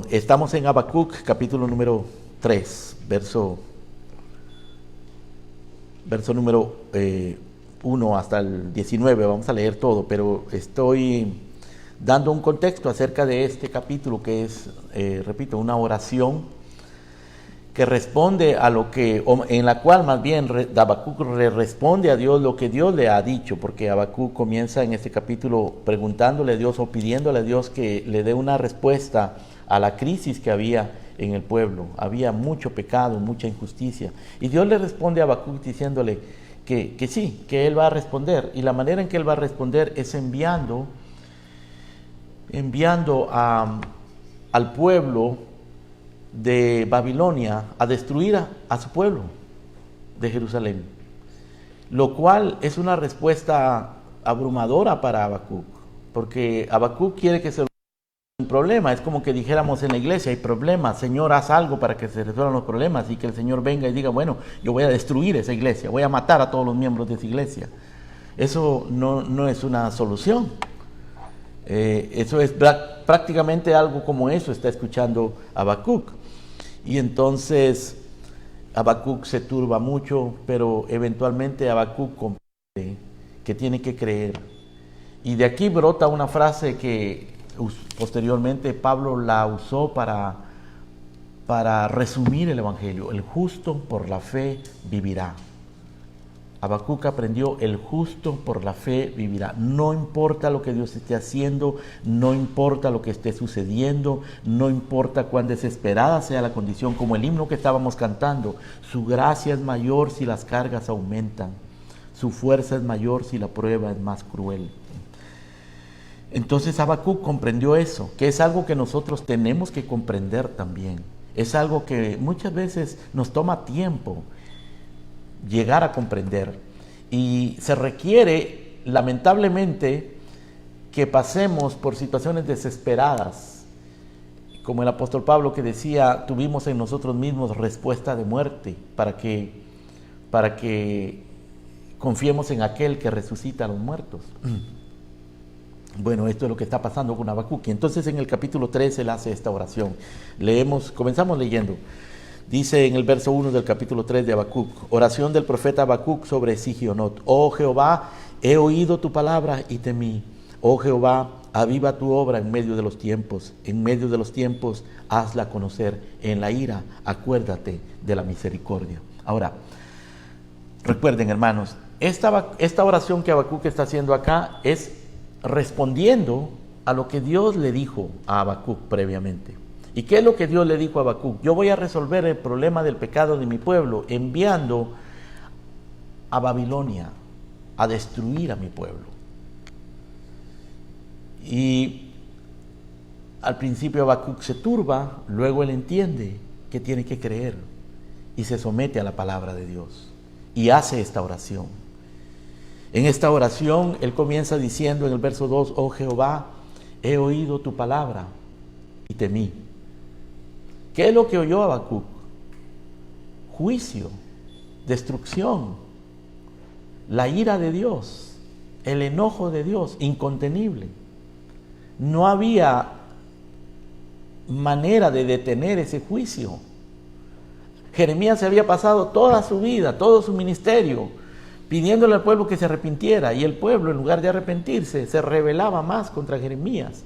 Estamos en Habacuc, capítulo número 3, verso número 1 hasta el 19. Vamos a leer todo, pero estoy dando un contexto acerca de este capítulo que es, repito, una oración que responde a lo que, en la cual más bien Habacuc le responde a Dios lo que Dios le ha dicho, porque Habacuc comienza en este capítulo preguntándole a Dios o pidiéndole a Dios que le dé una respuesta a la crisis que había en el pueblo. Había mucho pecado, mucha injusticia, y Dios le responde a Habacuc diciéndole que sí, que Él va a responder, y la manera en que Él va a responder es enviando al pueblo de Babilonia a destruir a su pueblo de Jerusalén, lo cual es una respuesta abrumadora para Habacuc, porque Habacuc quiere que se resuelva un problema. Es como que dijéramos en la iglesia: hay problemas, Señor, haz algo para que se resuelvan los problemas, y que el Señor venga y diga: bueno, yo voy a destruir esa iglesia, voy a matar a todos los miembros de esa iglesia. Eso no es una solución. Eso es prácticamente algo como eso está escuchando Habacuc. Y entonces Habacuc se turba mucho, pero eventualmente Habacuc comprende que tiene que creer. Y de aquí brota una frase que posteriormente Pablo la usó para resumir el Evangelio: el justo por la fe vivirá. Habacuc aprendió: el justo por la fe vivirá. No importa lo que Dios esté haciendo, no importa lo que esté sucediendo, no importa cuán desesperada sea la condición, como el himno que estábamos cantando: su gracia es mayor si las cargas aumentan, su fuerza es mayor si la prueba es más cruel. Entonces Habacuc comprendió eso, que es algo que nosotros tenemos que comprender también. Es algo que muchas veces nos toma tiempo llegar a comprender, y se requiere lamentablemente que pasemos por situaciones desesperadas, como el apóstol Pablo, que decía: tuvimos en nosotros mismos respuesta de muerte, para que confiemos en aquel que resucita a los muertos. Bueno, esto es lo que está pasando con Habacuc. Y entonces en el capítulo 3 él hace esta oración. Comenzamos leyendo. Dice en el verso 1 del capítulo 3 de Habacuc: oración del profeta Habacuc sobre Sigionot. Oh Jehová, he oído tu palabra y temí. Oh Jehová, aviva tu obra en medio de los tiempos. En medio de los tiempos, hazla conocer. En la ira, acuérdate de la misericordia. Ahora, recuerden, hermanos, esta oración que Habacuc está haciendo acá es respondiendo a lo que Dios le dijo a Habacuc previamente. ¿Y qué es lo que Dios le dijo a Habacuc? Yo voy a resolver el problema del pecado de mi pueblo enviando a Babilonia a destruir a mi pueblo. Y al principio Habacuc se turba, luego él entiende que tiene que creer y se somete a la palabra de Dios y hace esta oración. En esta oración él comienza diciendo en el verso 2: oh Jehová, he oído tu palabra y temí. ¿Qué es lo que oyó Habacuc? Juicio, destrucción, la ira de Dios, el enojo de Dios, incontenible. No había manera de detener ese juicio. Jeremías se había pasado toda su vida, todo su ministerio, pidiéndole al pueblo que se arrepintiera, y el pueblo, en lugar de arrepentirse, se rebelaba más contra Jeremías.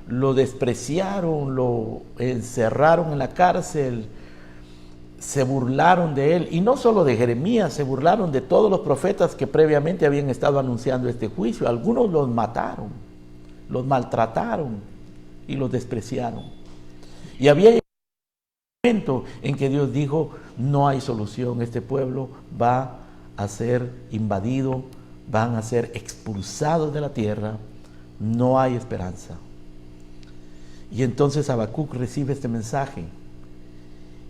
Lo despreciaron, lo encerraron en la cárcel, se burlaron de él, y no solo de Jeremías, se burlaron de todos los profetas que previamente habían estado anunciando este juicio. Algunos los mataron, los maltrataron y los despreciaron. Y había un momento en que Dios dijo: no hay solución, este pueblo va a ser invadido, van a ser expulsados de la tierra, no hay esperanza. Y entonces Habacuc recibe este mensaje,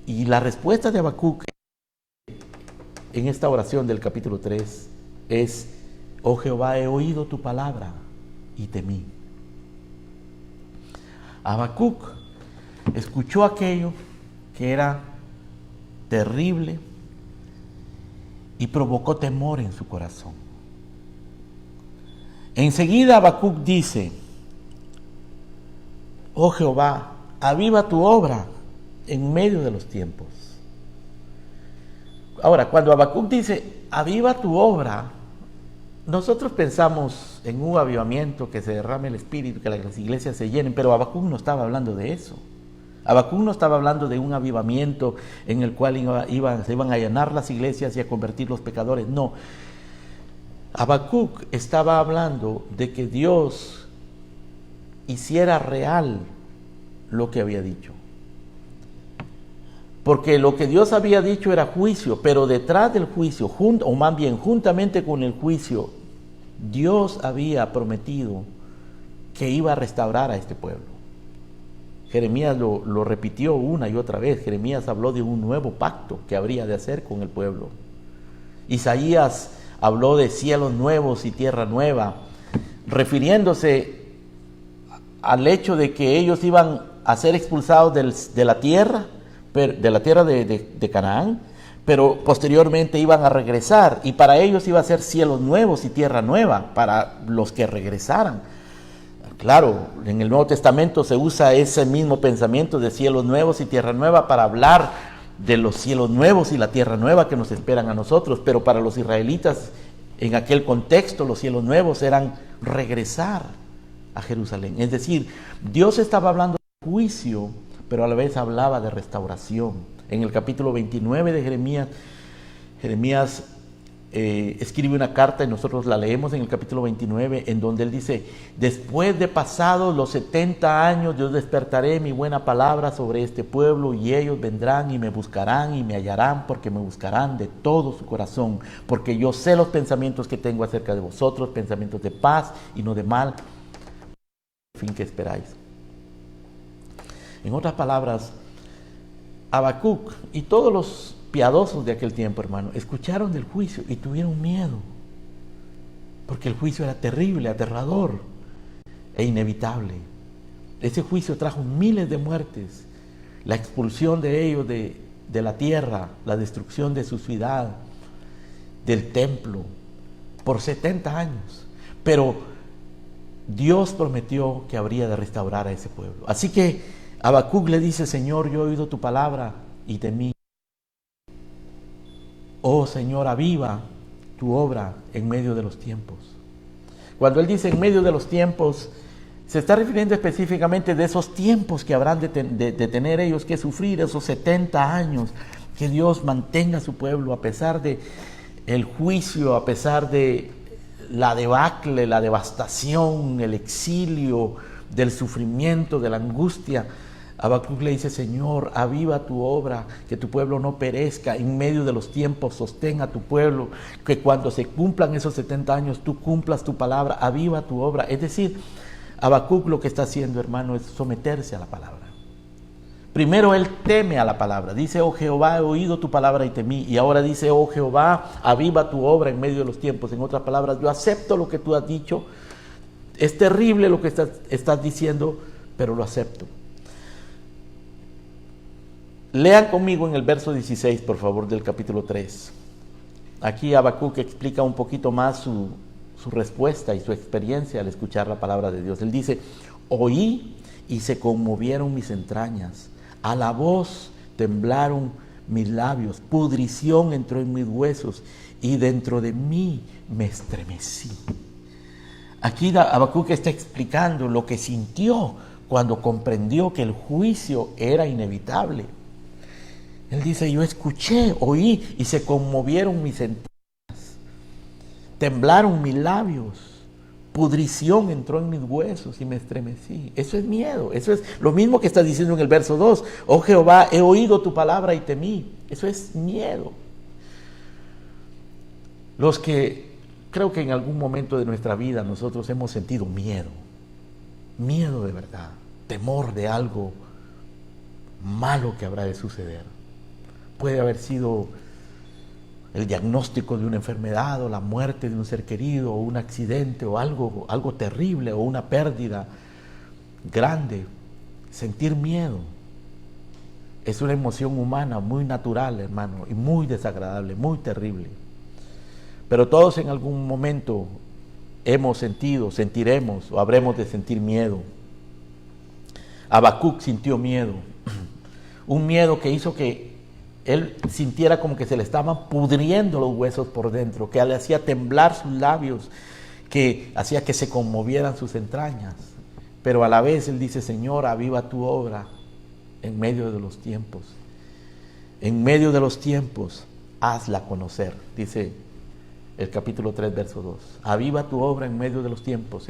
y la respuesta de Habacuc en esta oración del capítulo 3 es: oh Jehová, he oído tu palabra y temí. Habacuc escuchó aquello que era terrible y provocó temor en su corazón. Enseguida Habacuc dice: oh Jehová, aviva tu obra en medio de los tiempos. Ahora, cuando Habacuc dice, aviva tu obra, nosotros pensamos en un avivamiento, que se derrame el Espíritu, que las iglesias se llenen, pero Habacuc no estaba hablando de eso. Habacuc no estaba hablando de un avivamiento en el cual se iban a llenar las iglesias y a convertir los pecadores. No. Habacuc estaba hablando de que Dios hiciera real lo que había dicho. Porque lo que Dios había dicho era juicio, pero detrás del juicio, o más bien juntamente con el juicio, Dios había prometido que iba a restaurar a este pueblo. Jeremías lo repitió una y otra vez. Jeremías habló de un nuevo pacto que habría de hacer con el pueblo. Isaías habló de cielos nuevos y tierra nueva, refiriéndose al hecho de que ellos iban a ser expulsados de la tierra de Canaán, pero posteriormente iban a regresar, y para ellos iba a ser cielos nuevos y tierra nueva, para los que regresaran. Claro, en el Nuevo Testamento se usa ese mismo pensamiento de cielos nuevos y tierra nueva para hablar de los cielos nuevos y la tierra nueva que nos esperan a nosotros, pero para los israelitas, en aquel contexto, los cielos nuevos eran regresar a Jerusalén. Es decir, Dios estaba hablando de juicio, pero a la vez hablaba de restauración. En el capítulo 29 de Jeremías escribe una carta, y nosotros la leemos en el capítulo 29, en donde él dice: después de pasados los 70 años, yo despertaré mi buena palabra sobre este pueblo, y ellos vendrán y me buscarán y me hallarán, porque me buscarán de todo su corazón, porque yo sé los pensamientos que tengo acerca de vosotros, pensamientos de paz y no de mal, el fin que esperáis. En otras palabras, Habacuc y todos los piadosos de aquel tiempo, hermano, escucharon del juicio y tuvieron miedo, porque el juicio era terrible, aterrador e inevitable. Ese juicio trajo miles de muertes, la expulsión de ellos de la tierra, la destrucción de su ciudad, del templo, por 70 años. Pero Dios prometió que habría de restaurar a ese pueblo. Así que Habacuc le dice: Señor, yo he oído tu palabra y temí. Oh Señor, aviva tu obra en medio de los tiempos. Cuando él dice en medio de los tiempos, se está refiriendo específicamente de esos tiempos que habrán de tener ellos que sufrir, esos 70 años, que Dios mantenga a su pueblo a pesar de el juicio, a pesar de la debacle, la devastación, el exilio, del sufrimiento, de la angustia. Habacuc le dice: Señor, aviva tu obra, que tu pueblo no perezca en medio de los tiempos, sostén a tu pueblo, que cuando se cumplan esos 70 años tú cumplas tu palabra, aviva tu obra. Es decir, Habacuc lo que está haciendo, hermano, es someterse a la palabra. Primero él teme a la palabra, dice: oh Jehová, he oído tu palabra y temí, y ahora dice: oh Jehová, aviva tu obra en medio de los tiempos. En otras palabras, yo acepto lo que tú has dicho, es terrible lo que estás diciendo, pero lo acepto. Lean conmigo en el verso 16, por favor, del capítulo 3. Aquí Habacuc explica un poquito más su respuesta y su experiencia al escuchar la palabra de Dios. Él dice: oí y se conmovieron mis entrañas, a la voz temblaron mis labios, pudrición entró en mis huesos y dentro de mí me estremecí. Aquí Habacuc está explicando lo que sintió cuando comprendió que el juicio era inevitable. Él dice: yo escuché, oí y se conmovieron mis entrañas, temblaron mis labios, pudrición entró en mis huesos y me estremecí. Eso es miedo, eso es lo mismo que está diciendo en el verso 2. Oh Jehová, he oído tu palabra y temí. Eso es miedo. Los que creo que en algún momento de nuestra vida nosotros hemos sentido miedo de verdad, temor de algo malo que habrá de suceder. Puede haber sido el diagnóstico de una enfermedad, o la muerte de un ser querido, o un accidente, o algo terrible, o una pérdida grande. Sentir miedo es una emoción humana muy natural, hermano, y muy desagradable, muy terrible. Pero todos en algún momento hemos sentido, sentiremos o habremos de sentir miedo. Habacuc sintió miedo, un miedo que hizo que él sintiera como que se le estaban pudriendo los huesos por dentro, que le hacía temblar sus labios, que hacía que se conmovieran sus entrañas. Pero a la vez él dice: Señor, aviva tu obra en medio de los tiempos. En medio de los tiempos, hazla conocer, dice el capítulo 3, verso 2. Aviva tu obra en medio de los tiempos,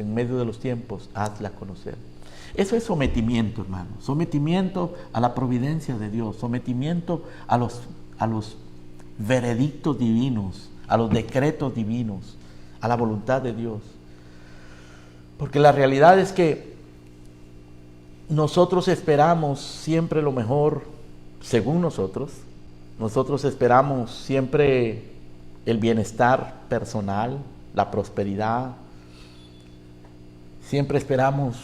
hazla conocer. Eso es sometimiento, hermano. Sometimiento a la providencia de Dios, sometimiento a los veredictos divinos, a los decretos divinos, a la voluntad de Dios. Porque la realidad es que nosotros esperamos siempre lo mejor, según nosotros. Nosotros esperamos siempre el bienestar personal, la prosperidad. Siempre esperamos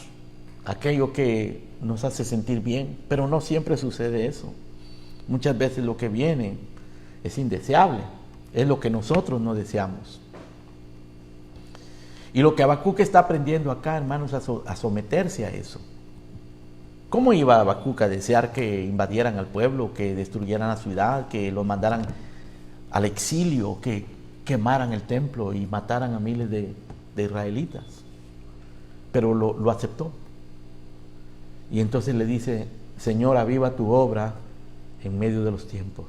aquello que nos hace sentir bien, pero no siempre sucede eso. Muchas veces lo que viene es indeseable, es lo que nosotros no deseamos. Y lo que Habacuc está aprendiendo acá, hermanos, a someterse a eso. ¿Cómo iba Habacuc a desear que invadieran al pueblo, que destruyeran la ciudad, que los mandaran al exilio, que quemaran el templo y mataran a miles de israelitas? Pero lo aceptó. Y entonces le dice: Señor, aviva tu obra en medio de los tiempos.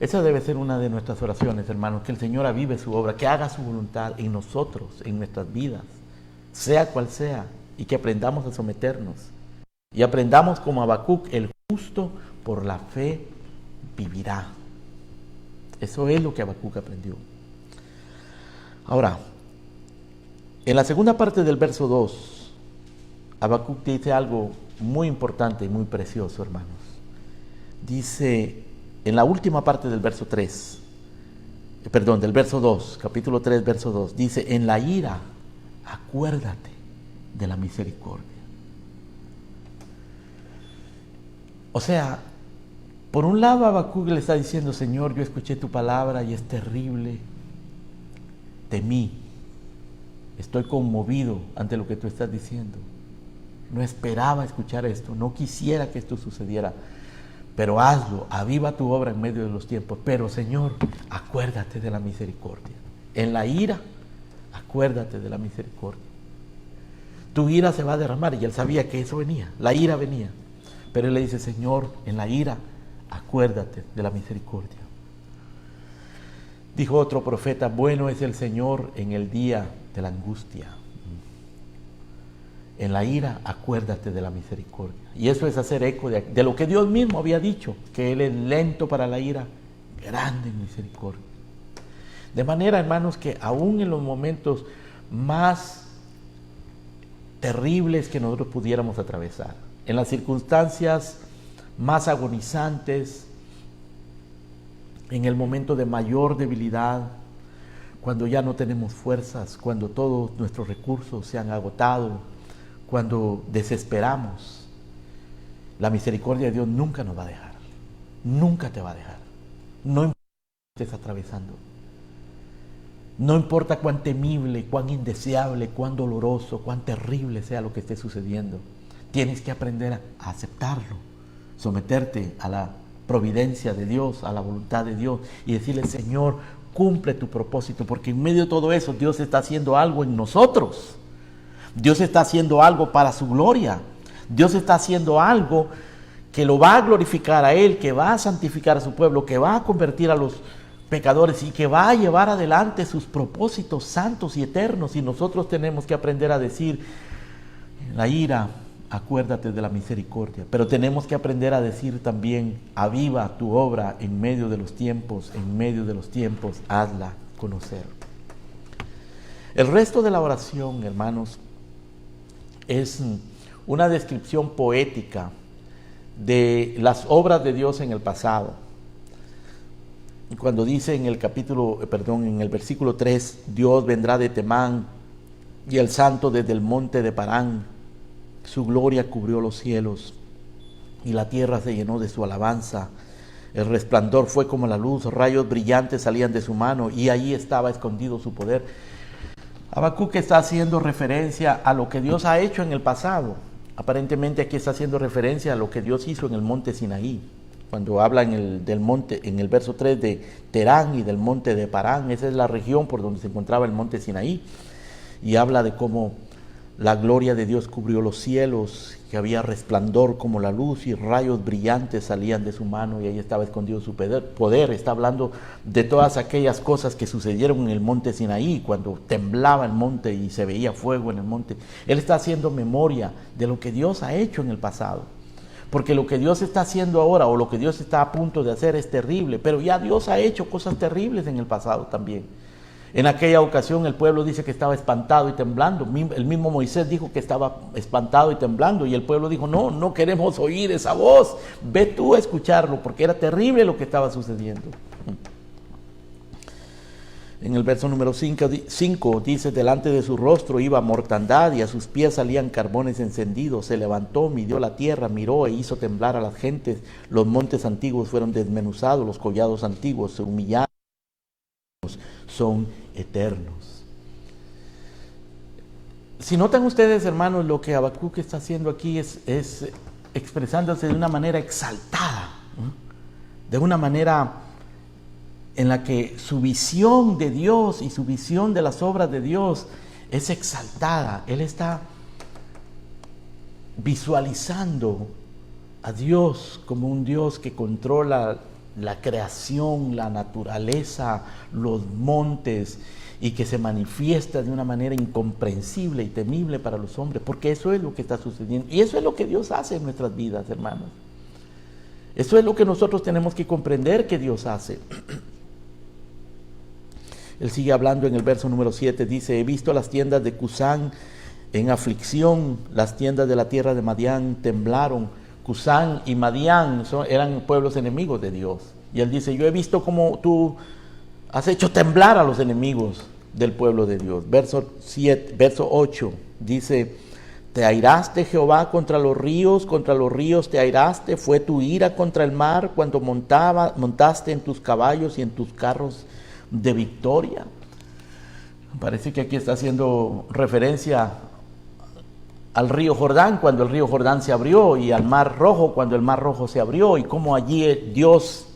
Esa debe ser una de nuestras oraciones, hermanos, que el Señor avive su obra, que haga su voluntad en nosotros, en nuestras vidas, sea cual sea, y que aprendamos a someternos. Y aprendamos como Habacuc: el justo por la fe vivirá. Eso es lo que Habacuc aprendió. Ahora, en la segunda parte del verso 2, Habacuc dice algo muy importante y muy precioso, hermanos. Dice, en la última parte del verso 2, capítulo 3, verso 2, dice: en la ira, acuérdate de la misericordia. O sea, por un lado Habacuc le está diciendo: Señor, yo escuché tu palabra y es terrible, temí, estoy conmovido ante lo que tú estás diciendo. No esperaba escuchar esto, no quisiera que esto sucediera, pero hazlo, aviva tu obra en medio de los tiempos. Pero Señor, acuérdate de la misericordia. En la ira, acuérdate de la misericordia. Tu ira se va a derramar, y él sabía que eso venía, la ira venía. Pero él le dice: Señor, en la ira, acuérdate de la misericordia. Dijo otro profeta: bueno es el Señor en el día de la angustia. En la ira, acuérdate de la misericordia. Y eso es hacer eco de lo que Dios mismo había dicho, que Él es lento para la ira, grande en misericordia. De manera, hermanos, que aún en los momentos más terribles que nosotros pudiéramos atravesar, en las circunstancias más agonizantes, en el momento de mayor debilidad, cuando ya no tenemos fuerzas, cuando todos nuestros recursos se han agotado, cuando desesperamos, la misericordia de Dios nunca nos va a dejar, nunca te va a dejar. No importa lo que estés atravesando, no importa cuán temible, cuán indeseable, cuán doloroso, cuán terrible sea lo que esté sucediendo, tienes que aprender a aceptarlo, someterte a la providencia de Dios, a la voluntad de Dios, y decirle: Señor, cumple tu propósito, porque en medio de todo eso Dios está haciendo algo en nosotros. Dios está haciendo algo para su gloria. Dios está haciendo algo que lo va a glorificar a Él, que va a santificar a su pueblo, que va a convertir a los pecadores y que va a llevar adelante sus propósitos santos y eternos. Y nosotros tenemos que aprender a decir: en la ira, acuérdate de la misericordia. Pero tenemos que aprender a decir también: aviva tu obra en medio de los tiempos, hazla conocer. El resto de la oración, hermanos, es una descripción poética de las obras de Dios en el pasado. Cuando dice en el versículo 3, Dios vendrá de Temán y el santo desde el monte de Parán. Su gloria cubrió los cielos y la tierra se llenó de su alabanza. El resplandor fue como la luz, rayos brillantes salían de su mano y allí estaba escondido su poder. Habacuc está haciendo referencia a lo que Dios ha hecho en el pasado, Aparentemente aquí está haciendo referencia a lo que Dios hizo en el monte Sinaí. Cuando habla del monte, en el verso 3 de Terán y del monte de Parán, esa es la región por donde se encontraba el monte Sinaí. Y habla de cómo la gloria de Dios cubrió los cielos, que había resplandor como la luz y rayos brillantes salían de su mano y ahí estaba escondido su poder. Está hablando de todas aquellas cosas que sucedieron en el monte Sinaí, cuando temblaba el monte y se veía fuego en el monte. Él está haciendo memoria de lo que Dios ha hecho en el pasado. Porque lo que Dios está haciendo ahora o lo que Dios está a punto de hacer es terrible, pero ya Dios ha hecho cosas terribles en el pasado también. En aquella ocasión el pueblo dice que estaba espantado y temblando. El mismo Moisés dijo que estaba espantado y temblando y el pueblo dijo, no, no queremos oír esa voz, ve tú a escucharlo, porque era terrible lo que estaba sucediendo. En el verso número 5 dice, delante de su rostro iba mortandad y a sus pies salían carbones encendidos. Se levantó, midió la tierra, miró e hizo temblar a las gentes. Los montes antiguos fueron desmenuzados, los collados antiguos se humillaron, son eternos. Si notan ustedes, hermanos, lo que Habacuc está haciendo aquí es expresándose de una manera exaltada, ¿no? De una manera en la que su visión de Dios y su visión de las obras de Dios es exaltada. Él está visualizando a Dios como un Dios que controla la creación, la naturaleza, los montes, y que se manifiesta de una manera incomprensible y temible para los hombres, porque eso es lo que está sucediendo. Y eso es lo que Dios hace en nuestras vidas, hermanos. Eso es lo que nosotros tenemos que comprender que Dios hace. Él sigue hablando en el verso número 7, dice, he visto las tiendas de Cusán en aflicción, las tiendas de la tierra de Madián temblaron. Cusán y Madián eran pueblos enemigos de Dios. Y él dice, yo he visto cómo tú has hecho temblar a los enemigos del pueblo de Dios. Verso 8 dice, te airaste Jehová contra los ríos te airaste, fue tu ira contra el mar cuando montaste en tus caballos y en tus carros de victoria. Parece que aquí está haciendo referencia al río Jordán, cuando el río Jordán se abrió, y al mar Rojo, cuando el mar Rojo se abrió, y cómo allí Dios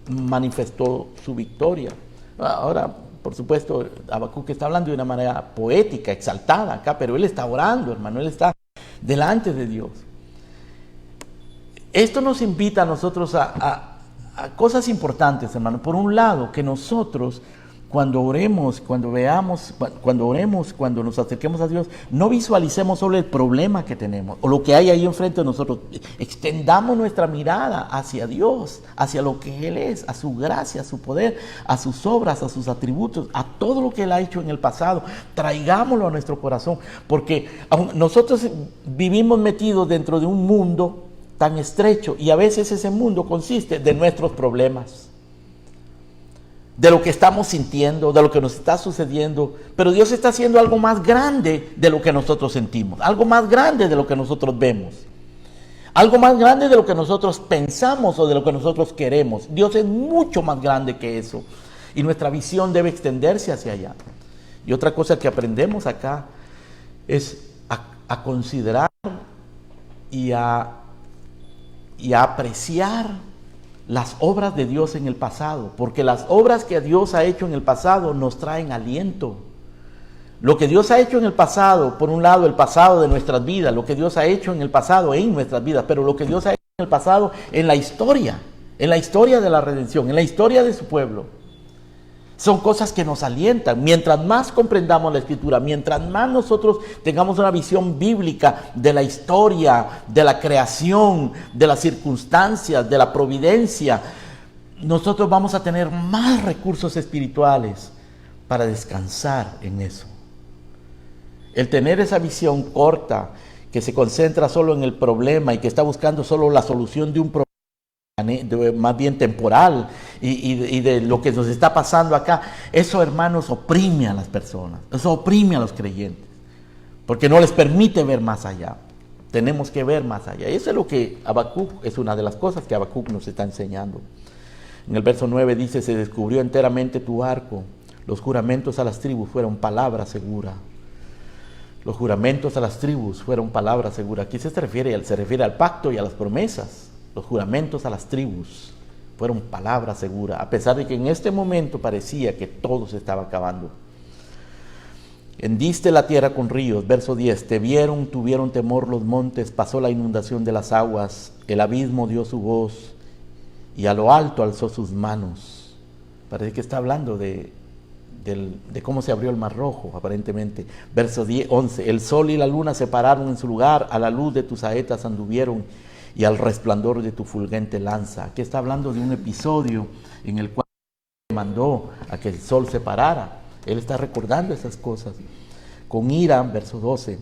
manifestó su victoria. Ahora, por supuesto, Habacuc está hablando de una manera poética, exaltada acá, pero él está orando, hermano, él está delante de Dios. Esto nos invita a nosotros a cosas importantes, hermano. Por un lado, que nosotros cuando oremos, cuando nos acerquemos a Dios, no visualicemos solo el problema que tenemos o lo que hay ahí enfrente de nosotros. Extendamos nuestra mirada hacia Dios, hacia lo que Él es, a su gracia, a su poder, a sus obras, a sus atributos, a todo lo que Él ha hecho en el pasado. Traigámoslo a nuestro corazón, porque nosotros vivimos metidos dentro de un mundo tan estrecho, y a veces ese mundo consiste de nuestros problemas, de lo que estamos sintiendo, de lo que nos está sucediendo, pero Dios está haciendo algo más grande de lo que nosotros sentimos, algo más grande de lo que nosotros vemos, algo más grande de lo que nosotros pensamos o de lo que nosotros queremos. Dios es mucho más grande que eso, y nuestra visión debe extenderse hacia allá. Y otra cosa que aprendemos acá es a considerar y a apreciar las obras de Dios en el pasado, porque las obras que Dios ha hecho en el pasado nos traen aliento. Lo que Dios ha hecho en el pasado, por un lado el pasado de nuestras vidas, lo que Dios ha hecho en el pasado en nuestras vidas, pero lo que Dios ha hecho en el pasado en la historia de la redención, en la historia de su pueblo. Son cosas que nos alientan. Mientras más comprendamos la Escritura, mientras más nosotros tengamos una visión bíblica de la historia, de la creación, de las circunstancias, de la providencia, nosotros vamos a tener más recursos espirituales para descansar en eso. El tener esa visión corta, que se concentra solo en el problema y que está buscando solo la solución de un problema, más bien temporal, y de lo que nos está pasando acá, eso, hermanos, oprime a las personas, eso oprime a los creyentes, porque no les permite ver más allá. Tenemos que ver más allá. Eso es lo que Habacuc, es una de las cosas que Habacuc nos está enseñando. En el verso 9 dice, se descubrió enteramente tu arco, los juramentos a las tribus fueron palabra segura. Los juramentos a las tribus fueron palabra segura. Aquí se refiere al pacto y a las promesas. Los juramentos a las tribus fueron palabra segura, a pesar de que en este momento parecía que todo se estaba acabando. Hendiste la tierra con ríos, verso 10, te vieron, tuvieron temor los montes, pasó la inundación de las aguas, el abismo dio su voz y a lo alto alzó sus manos. Parece que está hablando de cómo se abrió el mar rojo, aparentemente. Verso 11, el sol y la luna se pararon en su lugar, a la luz de tus saetas anduvieron y al resplandor de tu fulgente lanza. Aquí está hablando de un episodio en el cual mandó a que el sol se parara. Él está recordando esas cosas. Con ira, verso 12,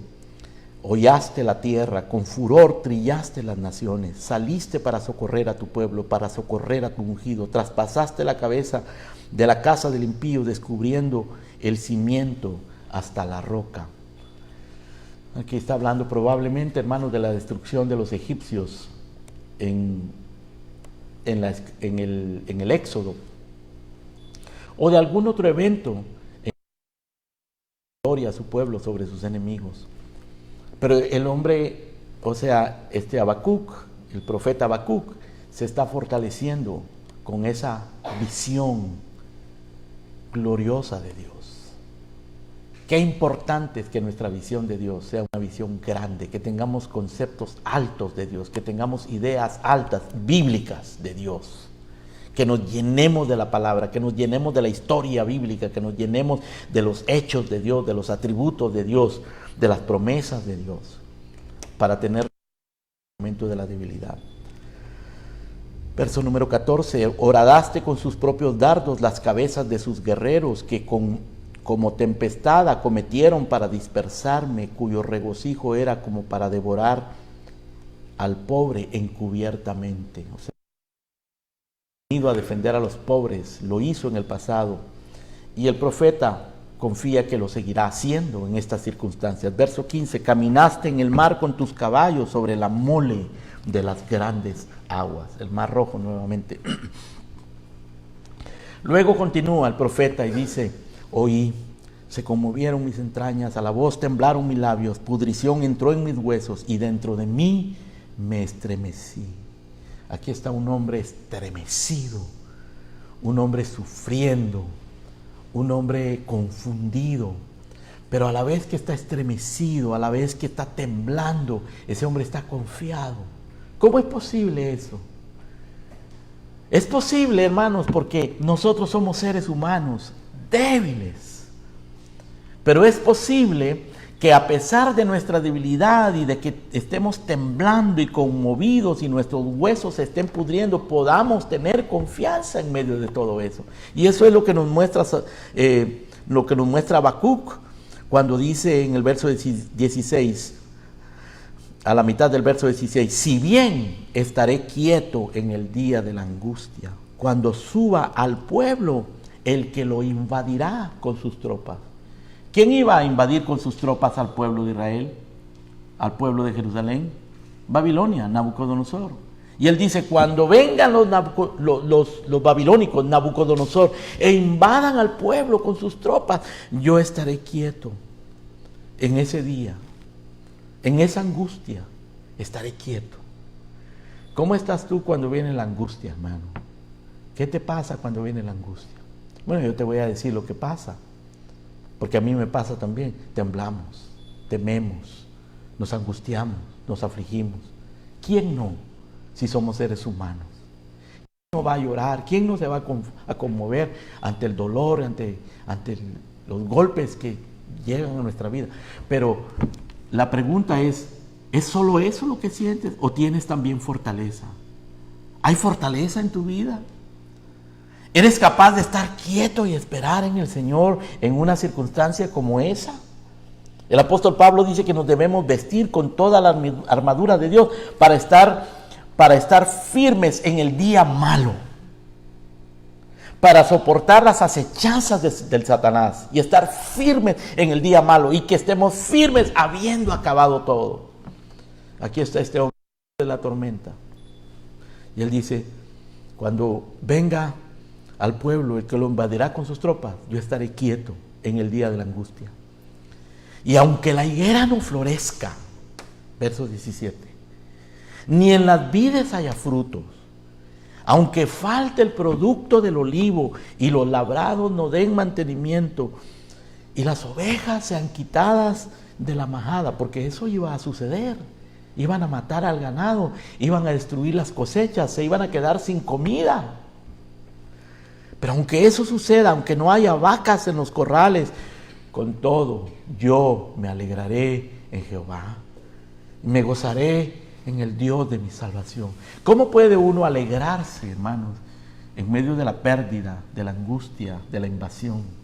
hollaste la tierra, con furor trillaste las naciones, saliste para socorrer a tu pueblo, para socorrer a tu ungido, traspasaste la cabeza de la casa del impío, descubriendo el cimiento hasta la roca. Aquí está hablando probablemente, hermanos, de la destrucción de los egipcios en el Éxodo, o de algún otro evento a su pueblo sobre sus enemigos. Pero el hombre, Habacuc, el profeta Habacuc, se está fortaleciendo con esa visión gloriosa de Dios. Qué importante es que nuestra visión de Dios sea una visión grande, que tengamos conceptos altos de Dios, que tengamos ideas altas, bíblicas de Dios. Que nos llenemos de la palabra, que nos llenemos de la historia bíblica, que nos llenemos de los hechos de Dios, de los atributos de Dios, de las promesas de Dios, para tener el momento de la debilidad. Verso número 14, horadaste con sus propios dardos las cabezas de sus guerreros, que como tempestad acometieron para dispersarme, cuyo regocijo era como para devorar al pobre encubiertamente. O sea, a defender a los pobres, lo hizo en el pasado, y el profeta confía que lo seguirá haciendo en estas circunstancias. Verso 15, caminaste en el mar con tus caballos sobre la mole de las grandes aguas, el mar rojo nuevamente. Luego continúa el profeta y dice, oí, se conmovieron mis entrañas, a la voz temblaron mis labios, pudrición entró en mis huesos y dentro de mí me estremecí. Aquí está un hombre estremecido, un hombre sufriendo, un hombre confundido, pero a la vez que está estremecido, a la vez que está temblando, ese hombre está confiado. ¿Cómo es posible eso? Es posible, hermanos, porque nosotros somos seres humanos débiles, pero es posible que a pesar de nuestra debilidad y de que estemos temblando y conmovidos y nuestros huesos se estén pudriendo, podamos tener confianza en medio de todo eso. Y eso es lo que nos muestra Habacuc cuando dice en el verso 16, a la mitad del verso 16, si bien estaré quieto en el día de la angustia, cuando suba al pueblo el que lo invadirá con sus tropas. ¿Quién iba a invadir con sus tropas al pueblo de Israel? Al pueblo de Jerusalén. Babilonia, Nabucodonosor. Y él dice, cuando vengan los babilónicos, Nabucodonosor, e invadan al pueblo con sus tropas, yo estaré quieto en ese día, en esa angustia, estaré quieto. ¿Cómo estás tú cuando viene la angustia, hermano? ¿Qué te pasa cuando viene la angustia? Bueno, yo te voy a decir lo que pasa. Porque a mí me pasa también, temblamos, tememos, nos angustiamos, nos afligimos. ¿Quién no? Si somos seres humanos. ¿Quién no va a llorar? ¿Quién no se va a conmover ante el dolor, ante los golpes que llegan a nuestra vida? Pero la pregunta ¿es solo eso lo que sientes o tienes también fortaleza? ¿Hay fortaleza en tu vida? ¿Eres capaz de estar quieto y esperar en el Señor en una circunstancia como esa? El apóstol Pablo dice que nos debemos vestir con toda la armadura de Dios para estar firmes en el día malo, para soportar las acechanzas del Satanás y estar firmes en el día malo y que estemos firmes habiendo acabado todo. Aquí está este hombre de la tormenta y él dice, cuando venga al pueblo el que lo invadirá con sus tropas, yo estaré quieto en el día de la angustia. Y aunque la higuera no florezca, verso 17, ni en las vides haya frutos, aunque falte el producto del olivo y los labrados no den mantenimiento, y las ovejas sean quitadas de la majada, porque eso iba a suceder. Iban a matar al ganado, iban a destruir las cosechas, se iban a quedar sin comida. Pero aunque eso suceda, aunque no haya vacas en los corrales, con todo yo me alegraré en Jehová, y me gozaré en el Dios de mi salvación. ¿Cómo puede uno alegrarse, hermanos, en medio de la pérdida, de la angustia, de la invasión?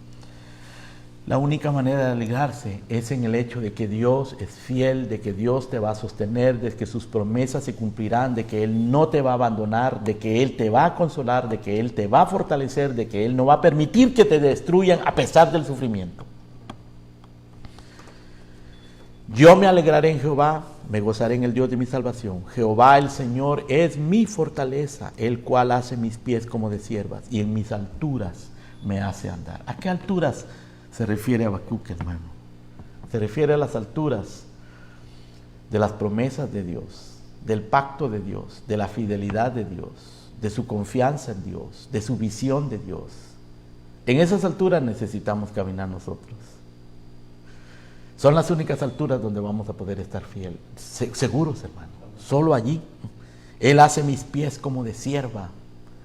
La única manera de alegrarse es en el hecho de que Dios es fiel, de que Dios te va a sostener, de que sus promesas se cumplirán, de que Él no te va a abandonar, de que Él te va a consolar, de que Él te va a fortalecer, de que Él no va a permitir que te destruyan a pesar del sufrimiento. Yo me alegraré en Jehová, me gozaré en el Dios de mi salvación. Jehová el Señor es mi fortaleza, el cual hace mis pies como de ciervas y en mis alturas me hace andar. ¿A qué alturas se refiere Habacuc, hermano? Se refiere a las alturas de las promesas de Dios, del pacto de Dios, de la fidelidad de Dios, de su confianza en Dios, de su visión de Dios. En esas alturas necesitamos caminar nosotros. Son las únicas alturas donde vamos a poder estar fieles, seguros, hermano. Solo allí. Él hace mis pies como de cierva.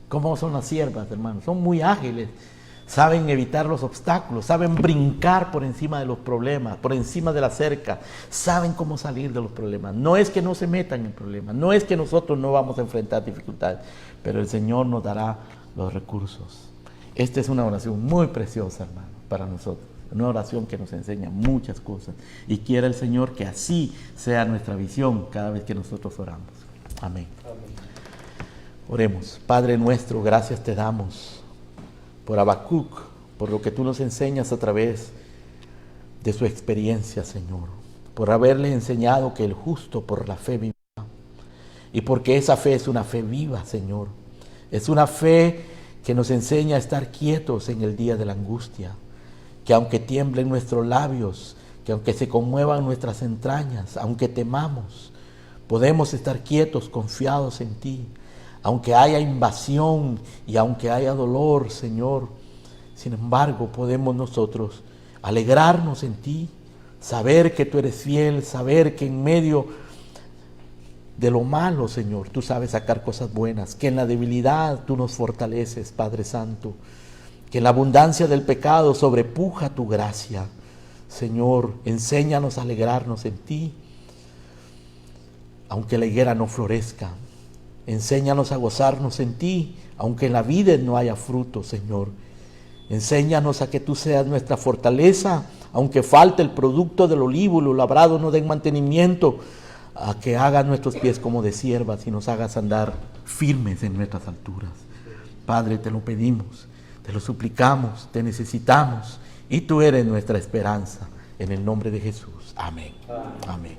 ¿Cómo son las ciervas, hermano? Son muy ágiles. Saben evitar los obstáculos, saben brincar por encima de los problemas, por encima de la cerca, saben cómo salir de los problemas. No es que no se metan en problemas, no es que nosotros no vamos a enfrentar dificultades, pero el Señor nos dará los recursos. Esta es una oración muy preciosa, hermano, para nosotros. Una oración que nos enseña muchas cosas. Y quiera el Señor que así sea nuestra visión cada vez que nosotros oramos. Amén. Amén. Oremos. Padre nuestro, gracias te damos por Habacuc, por lo que tú nos enseñas a través de su experiencia, Señor, por haberle enseñado que el justo por la fe vivirá, y porque esa fe es una fe viva, Señor, es una fe que nos enseña a estar quietos en el día de la angustia, que aunque tiemblen nuestros labios, que aunque se conmuevan nuestras entrañas, aunque temamos, podemos estar quietos, confiados en ti. Aunque haya invasión y aunque haya dolor, Señor, sin embargo, podemos nosotros alegrarnos en ti, saber que tú eres fiel, saber que en medio de lo malo, Señor, tú sabes sacar cosas buenas, que en la debilidad tú nos fortaleces, Padre Santo, que en la abundancia del pecado sobrepuja tu gracia. Señor, enséñanos a alegrarnos en ti, aunque la higuera no florezca. Enséñanos a gozarnos en ti, aunque en la vida no haya fruto, Señor. Enséñanos a que tú seas nuestra fortaleza, aunque falte el producto del olivo y los labrados no den mantenimiento, a que hagas nuestros pies como de ciervas y nos hagas andar firmes en nuestras alturas. Padre, te lo pedimos, te lo suplicamos, te necesitamos y tú eres nuestra esperanza. En el nombre de Jesús. Amén. Amén.